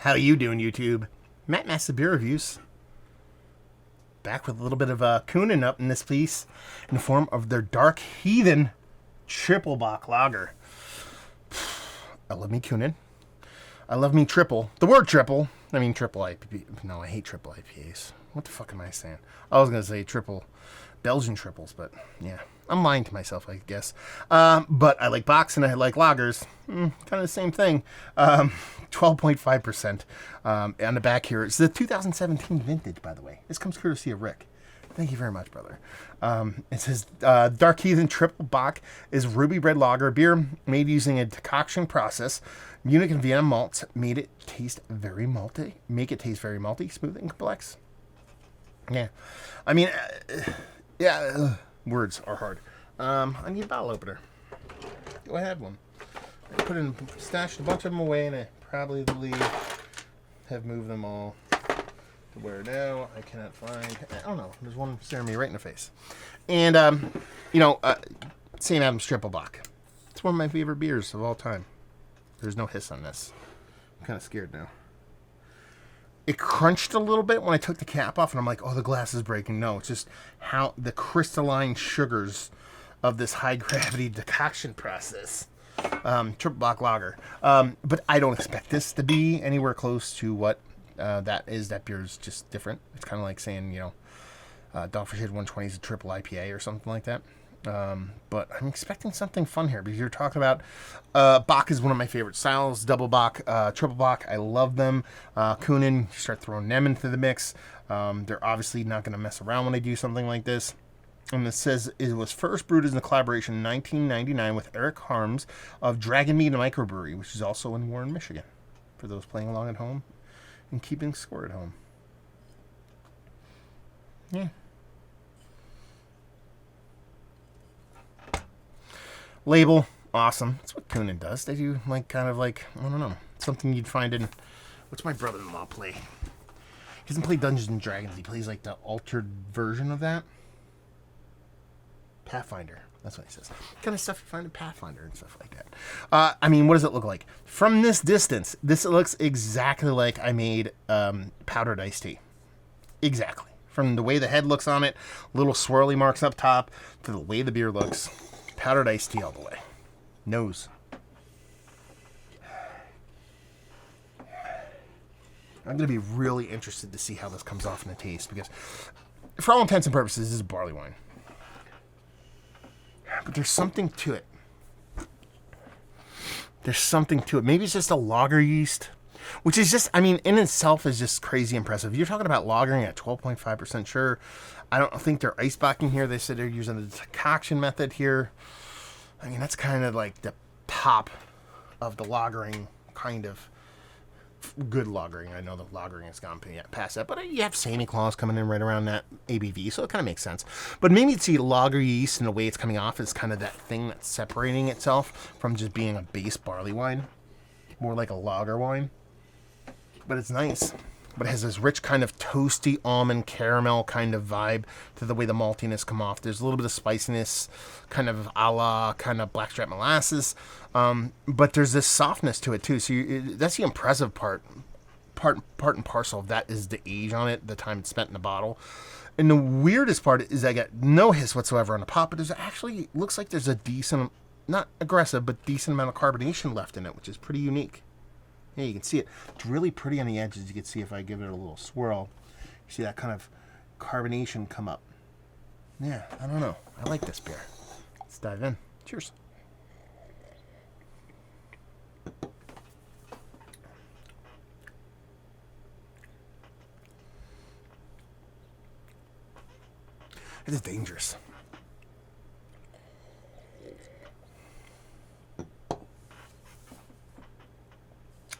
How you doing, YouTube? Matt Massive Beer Reviews. Back with a little bit of Kuhnehen up in this piece in the form of their Dark Heathen Triple Bock Lager. I love me Kuhnehen. I love me triple. The word triple. I mean triple IPA. No, I hate triple IPAs. What the fuck am I saying? I was going to say triple Belgian triples, but yeah. I'm lying to myself, I guess. But I like Bocks and I like lagers. Kind of the same thing. 12.5% on the back here. It's the 2017 vintage, by the way. This comes courtesy of Rick. Thank you very much, brother. It says Dark Heathen Triple Bock is ruby red lager beer made using a decoction process. Munich and Vienna malts made it taste very malty. Make it taste very malty, smooth, and complex. Yeah. I mean, words are hard. I need a bottle opener. Do I have one? I stashed a bunch of them away, and I probably have moved them all to where now I cannot find. I don't know. There's one staring me right in the face. And, St. Adam's Triple Bock. It's one of my favorite beers of all time. There's no hiss on this. I'm kind of scared now. It crunched a little bit when I took the cap off, and I'm like, oh, the glass is breaking. No, it's just how the crystalline sugars of this high-gravity decoction process. Triple Bock Lager. But I don't expect this to be anywhere close to what that is. That beer is just different. It's kind of like saying, Dogfish Head 120 is a triple IPA or something like that. But I'm expecting something fun here because you're talking about Bock is one of my favorite styles. Double Bock, Triple Bock, I love them. Kuhnehen, you start throwing them into the mix. They're obviously not going to mess around when they do something like this. And it says it was first brewed as a collaboration in 1999 with Eric Harms of Dragon Meat Microbrewery, which is also in Warren, Michigan, for those playing along at home and keeping score at home. Yeah. Label, awesome. That's what Kuhnehen does. They do I don't know, something you'd find in, what's my brother-in-law play? He doesn't play Dungeons and Dragons. He plays like the altered version of that. Pathfinder. That's what he says. Kind of stuff you find in Pathfinder and stuff like that. What does it look like? From this distance, this looks exactly like I made powdered iced tea. Exactly. From the way the head looks on it, little swirly marks up top, to the way the beer looks. Powdered iced tea all the way. Nose. I'm going to be really interested to see how this comes off in the taste because, for all intents and purposes, this is barley wine. But there's something to it. Maybe it's just a lager yeast, which is just, in itself is just crazy impressive. You're talking about lagering at 12.5%. Sure. I don't think they're ice bocking here. They said they're using the decoction method here. That's kind of like the top of the lagering kind of good lagering. I know the lagering has gone past that, but you have Santa Claus coming in right around that ABV, so it kind of makes sense. But maybe it's the lager yeast and the way it's coming off is kind of that thing that's separating itself from just being a base barley wine, more like a lager wine. But it's nice. But it has this rich kind of toasty almond caramel kind of vibe to the way the maltiness come off. There's a little bit of spiciness, kind of a la kind of blackstrap molasses. But there's this softness to it too. So that's the impressive part. Part and parcel of that is the age on it, the time it's spent in the bottle. And the weirdest part is I got no hiss whatsoever on the pop, but there's actually looks like there's a decent, not aggressive, but decent amount of carbonation left in it, which is pretty unique. Yeah, you can see it. It's really pretty on the edges. You can see if I give it a little swirl. You see that kind of carbonation come up. Yeah, I don't know. I like this beer. Let's dive in. Cheers. It is dangerous.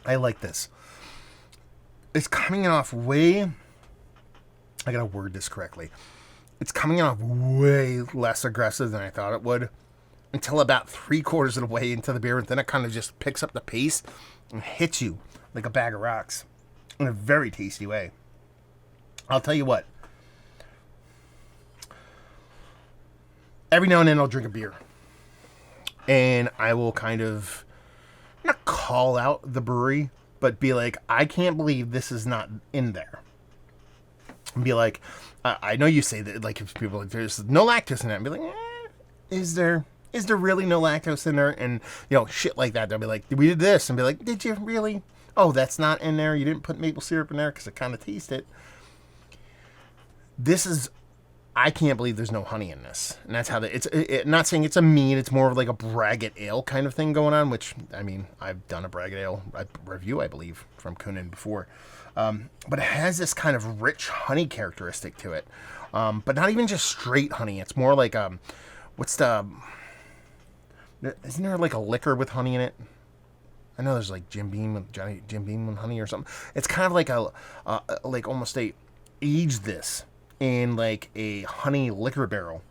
I like this. It's coming off way... I gotta word this correctly. It's coming off way less aggressive than I thought it would. Until about 3/4 of the way into the beer. And then it kind of just picks up the pace and hits you like a bag of rocks. In a very tasty way. I'll tell you what. Every now and then I'll drink a beer. And I will kind of... not call out the brewery, but be like, I can't believe this is not in there. And be like, I know you say that, like, if people are like, there's no lactose in it, and be like, is there really no lactose in there? And, shit like that. They'll be like, we did this, and be like, did you really? Oh, that's not in there. You didn't put maple syrup in there because I kind of taste it. This is, I can't believe there's no honey in this. And that's how not saying it's a mead, it's more of like a braggot ale kind of thing going on, which, I mean, I've done a braggot ale review, I believe, from Kuhnehen before. But it has this kind of rich honey characteristic to it. But not even just straight honey. It's more like, isn't there like a liquor with honey in it? I know there's like Jim Beam with honey or something. It's kind of like like almost aged this in like a honey liquor barrel,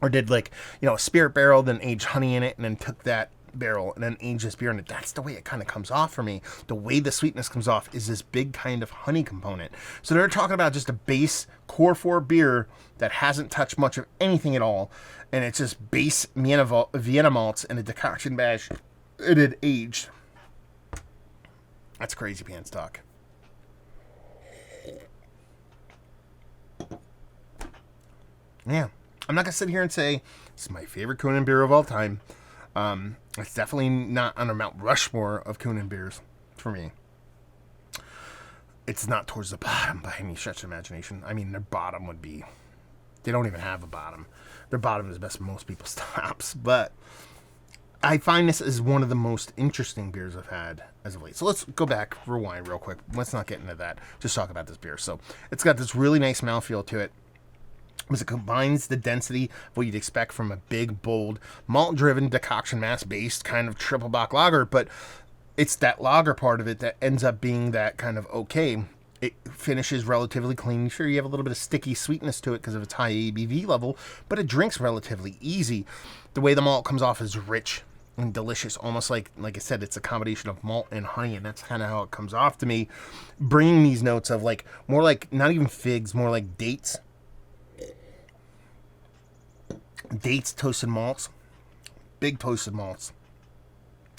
or did like, a spirit barrel, then aged honey in it, and then took that barrel and then aged this beer in it. That's the way it kind of comes off for me. The way the sweetness comes off is this big kind of honey component. So they're talking about just a base core 4 beer that hasn't touched much of anything at all, and it's just base Vienna malts in a decoction bash. It had aged. That's crazy pants talk. Yeah, I'm not gonna sit here and say it's my favorite Kuhnhen beer of all time. It's definitely not on a Mount Rushmore of Kuhnhen beers for me. It's not towards the bottom by any stretch of imagination. I mean, their bottom would be, they don't even have a bottom. Their bottom is best most people's tops, but I find this is one of the most interesting beers I've had as of late. So let's go back, rewind real quick. Let's not get into that. Just talk about this beer. So it's got this really nice mouthfeel to it, because it combines the density of what you'd expect from a big, bold, malt-driven, decoction mass-based kind of triple Bock lager, but it's that lager part of it that ends up being that kind of okay. It finishes relatively clean. Sure, you have a little bit of sticky sweetness to it because of its high ABV level, but it drinks relatively easy. The way the malt comes off is rich and delicious, almost like I said, it's a combination of malt and honey, and that's kind of how it comes off to me, bringing these notes of like more like not even figs, more like dates, toasted malts, big toasted malts,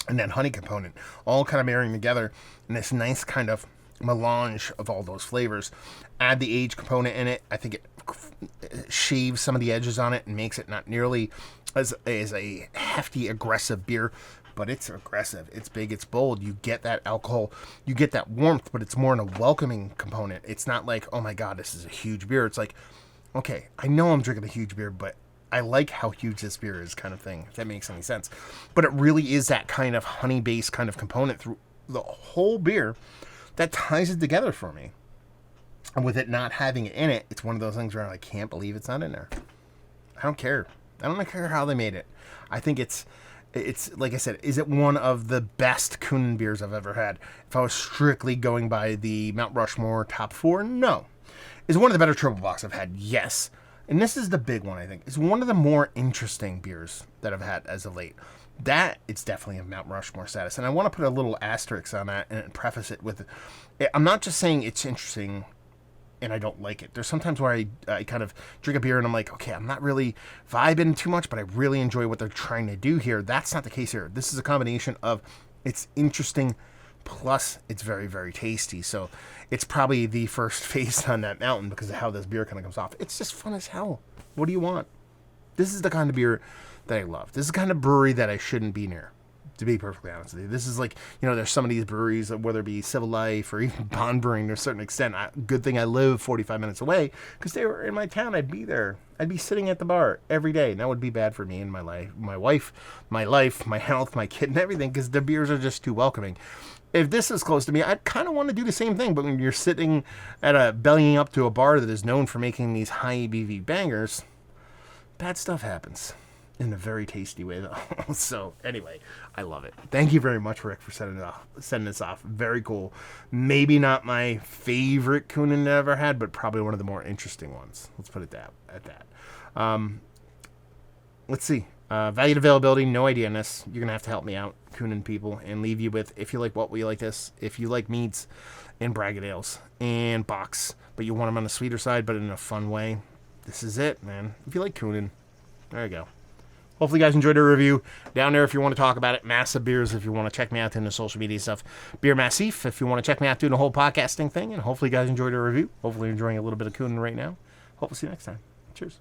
and that honey component, all kind of marrying together in this nice kind of melange of all those flavors. Add the age component in it. I think it shaves some of the edges on it and makes it not nearly as a hefty, aggressive beer, but it's aggressive. It's big. It's bold. You get that alcohol. You get that warmth, but it's more in a welcoming component. It's not like, oh my God, this is a huge beer. It's like, okay, I know I'm drinking a huge beer, but I like how huge this beer is, kind of thing, if that makes any sense. But it really is that kind of honey-based kind of component through the whole beer that ties it together for me. And with it not having it in it, it's one of those things where I can't believe it's not in there. I don't care. I don't care how they made it. I think it's like I said, is it one of the best Kuhnhen beers I've ever had? If I was strictly going by the Mount Rushmore top 4, no. Is it one of the better triple Bocks I've had? Yes. And this is the big one, I think. It's one of the more interesting beers that I've had as of late. That, it's definitely a Mount Rushmore status. And I want to put a little asterisk on that and preface it with, I'm not just saying it's interesting and I don't like it. There's sometimes where I kind of drink a beer and I'm like, okay, I'm not really vibing too much, but I really enjoy what they're trying to do here. That's not the case here. This is a combination of it's interesting plus it's very, very tasty. So it's probably the first face on that mountain because of how this beer kind of comes off. It's just fun as hell. What do you want? This is the kind of beer that I love. This is the kind of brewery that I shouldn't be near, to be perfectly honest with you. This is like, there's some of these breweries, whether it be Civil Life or even Bond Brewing to a certain extent. Good thing I live 45 minutes away, because they were in my town. I'd be there. I'd be sitting at the bar every day, and that would be bad for me and my life, my health, my kid, and everything, because the beers are just too welcoming. If this is close to me, I'd kind of want to do the same thing, but when you're sitting at bellying up to a bar that is known for making these high ABV bangers, bad stuff happens. In a very tasty way, though. So, anyway, I love it. Thank you very much, Rick, for sending this off. Very cool. Maybe not my favorite Kuhnhen I've ever had, but probably one of the more interesting ones. Let's put it at that. Let's see. Valued availability, no idea on this. You're going to have to help me out, Kuhnhen people, and leave you with, if you like what we like this, if you like meads and braggot ales and Bocks, but you want them on the sweeter side, but in a fun way, this is it, man. If you like Kuhnhen, there you go. hopefully you guys enjoyed the review. Down there if you want to talk about it. Massive Beers if you want to check me out in the social media stuff. Beer Massif if you want to check me out doing the whole podcasting thing. And hopefully you guys enjoyed the review. Hopefully you're enjoying a little bit of Kuhnehen right now. Hope to see you next time. Cheers.